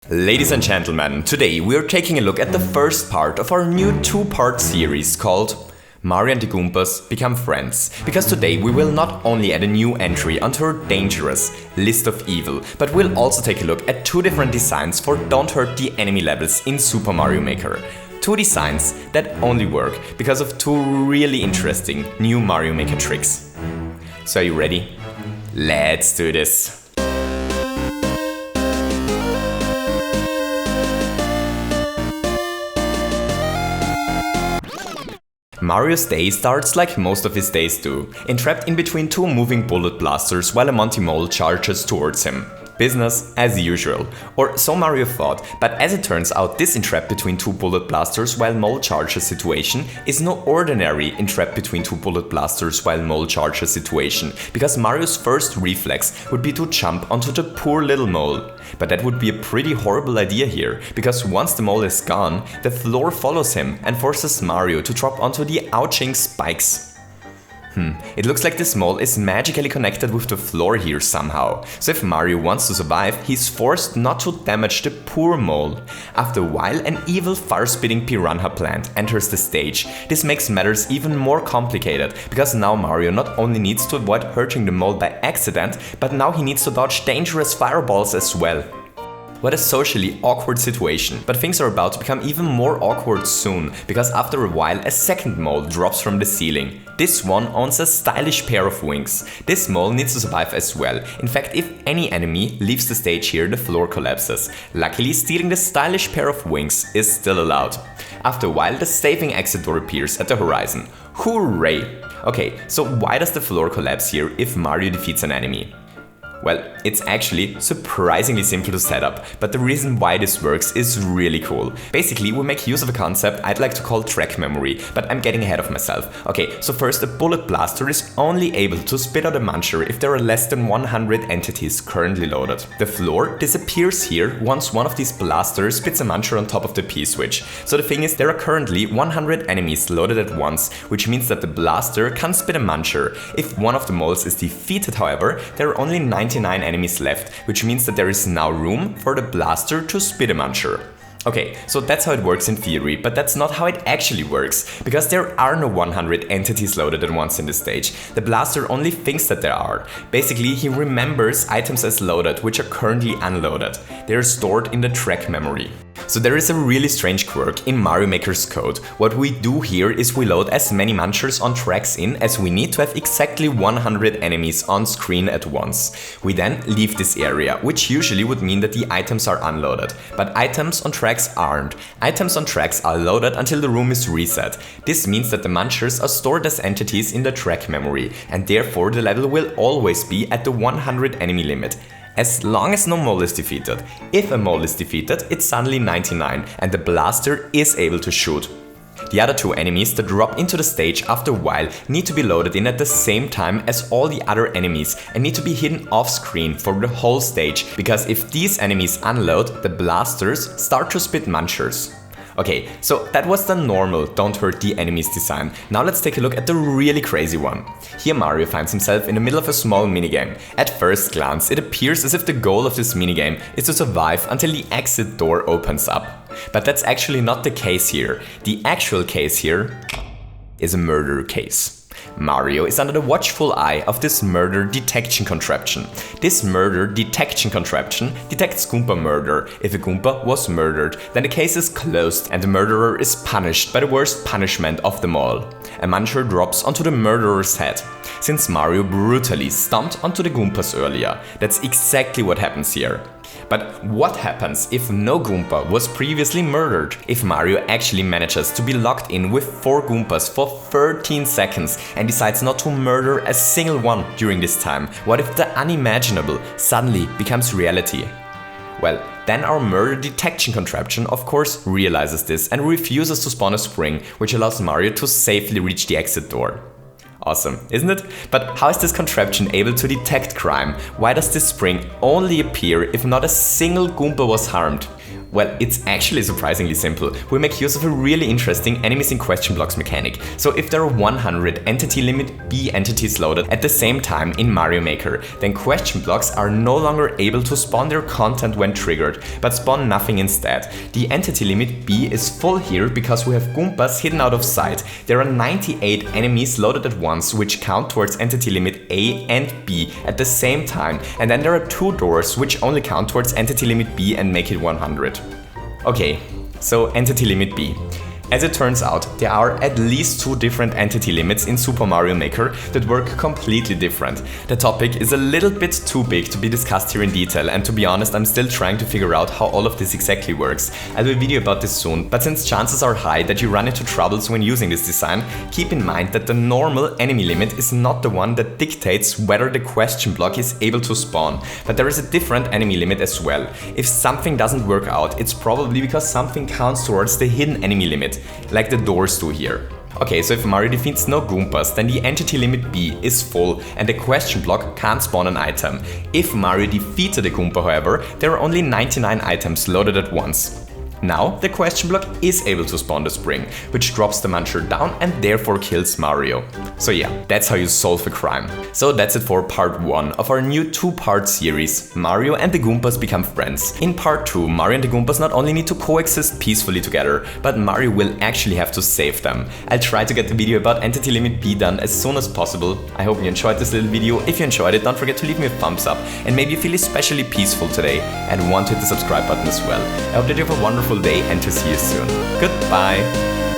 Ladies and gentlemen, today we are taking a look at the first part of our new two-part series called Mario and the Goombas Become Friends, because today we will not only add a new entry onto our dangerous list of evil, but we'll also take a look at two different designs for Don't Hurt the Enemy levels in Super Mario Maker. Two designs that only work because of two really interesting new Mario Maker tricks. So are you ready? Let's do this! Mario's day starts like most of his days do, entrapped in between two moving bullet blasters while a Monty Mole charges towards him. Business as usual, or so Mario thought, but as it turns out this entrapped between two bullet blasters while Mole charges situation is no ordinary entrapped between two bullet blasters while Mole charges situation, because Mario's first reflex would be to jump onto the poor little mole. But that would be a pretty horrible idea here, because once the mole is gone, the floor follows him and forces Mario to drop onto the ouching spikes. It looks like this mole is magically connected with the floor here somehow, so if Mario wants to survive, he's forced not to damage the poor mole. After a while, an evil fire-spitting piranha plant enters the stage. This makes matters even more complicated, because now Mario not only needs to avoid hurting the mole by accident, but now he needs to dodge dangerous fireballs as well. What a socially awkward situation, but things are about to become even more awkward soon, because after a while a second mole drops from the ceiling. This one owns a stylish pair of wings. This mole needs to survive as well. In fact, if any enemy leaves the stage here, the floor collapses. Luckily, stealing the stylish pair of wings is still allowed. After a while, the saving exit door appears at the horizon. Hooray! Okay, so why does the floor collapse here if Mario defeats an enemy? Well, it's actually surprisingly simple to set up, but the reason why this works is really cool. Basically, we make use of a concept I'd like to call track memory, but I'm getting ahead of myself. Okay, so first, a bullet blaster is only able to spit out a muncher if there are less than 100 entities currently loaded. The floor disappears here once one of these blasters spits a muncher on top of the P-switch. So the thing is, there are currently 100 enemies loaded at once, which means that the blaster can't spit a muncher. If one of the moles is defeated, however, there are only 99 enemies left, which means that there is now room for the blaster to spit a muncher. Okay, so that's how it works in theory, but that's not how it actually works, because there are no 100 entities loaded at once in the stage. The blaster only thinks that there are. Basically, he remembers items as loaded, which are currently unloaded. They are stored in the track memory. So there is a really strange quirk in Mario Maker's code. What we do here is we load as many munchers on tracks in as we need to have exactly 100 enemies on screen at once. We then leave this area, which usually would mean that the items are unloaded. But items on tracks aren't. Items on tracks are loaded until the room is reset. This means that the munchers are stored as entities in the track memory, and therefore the level will always be at the 100 enemy limit. As long as no mole is defeated. If a mole is defeated, it's suddenly 99 and the blaster is able to shoot. The other two enemies that drop into the stage after a while need to be loaded in at the same time as all the other enemies and need to be hidden off screen for the whole stage, because if these enemies unload, the blasters start to spit munchers. Okay, so that was the normal Don't Hurt the Enemies design. Now let's take a look at the really crazy one. Here Mario finds himself in the middle of a small minigame. At first glance, it appears as if the goal of this minigame is to survive until the exit door opens up. But that's actually not the case here. The actual case here is a murder case. Mario is under the watchful eye of this murder detection contraption. This murder detection contraption detects Goomba murder. If a Goomba was murdered, then the case is closed and the murderer is punished by the worst punishment of them all. A muncher drops onto the murderer's head. Since Mario brutally stomped onto the Goombas earlier, that's exactly what happens here. But what happens if no Goomba was previously murdered? If Mario actually manages to be locked in with 4 Goombas for 13 seconds and decides not to murder a single one during this time? What if the unimaginable suddenly becomes reality? Well, then our murder detection contraption of course realizes this and refuses to spawn a spring, which allows Mario to safely reach the exit door. Awesome, isn't it? But how is this contraption able to detect crime? Why does this spring only appear if not a single Goomba was harmed? Well, it's actually surprisingly simple. We make use of a really interesting enemies in question blocks mechanic. So if there are 100 entity limit B entities loaded at the same time in Mario Maker, then question blocks are no longer able to spawn their content when triggered, but spawn nothing instead. The entity limit B is full here because we have Goombas hidden out of sight. There are 98 enemies loaded at once, which count towards entity limit A and B at the same time, and then there are 2 doors which only count towards entity limit B and make it 100. Okay, so entity limit B. As it turns out, there are at least 2 different entity limits in Super Mario Maker that work completely different. The topic is a little bit too big to be discussed here in detail, and to be honest, I'm still trying to figure out how all of this exactly works. I'll do a video about this soon, but since chances are high that you run into troubles when using this design, keep in mind that the normal enemy limit is not the one that dictates whether the question block is able to spawn, but there is a different enemy limit as well. If something doesn't work out, it's probably because something counts towards the hidden enemy limit, like the doors do here. Okay, so if Mario defeats no Goombas, then the entity limit B is full and the question block can't spawn an item. If Mario defeated a Goomba, however, there are only 99 items loaded at once. Now, the question block is able to spawn the spring, which drops the muncher down and therefore kills Mario. So yeah, that's how you solve a crime. So that's it for part 1 of our new 2-part series, Mario and the Goombas become friends. In part 2, Mario and the Goombas not only need to coexist peacefully together, but Mario will actually have to save them. I'll try to get the video about entity limit B done as soon as possible. I hope you enjoyed this little video. If you enjoyed it, don't forget to leave me a thumbs up, and maybe you feel especially peaceful today and want to hit the subscribe button as well. I hope that you have a wonderful day and to see you soon. Goodbye!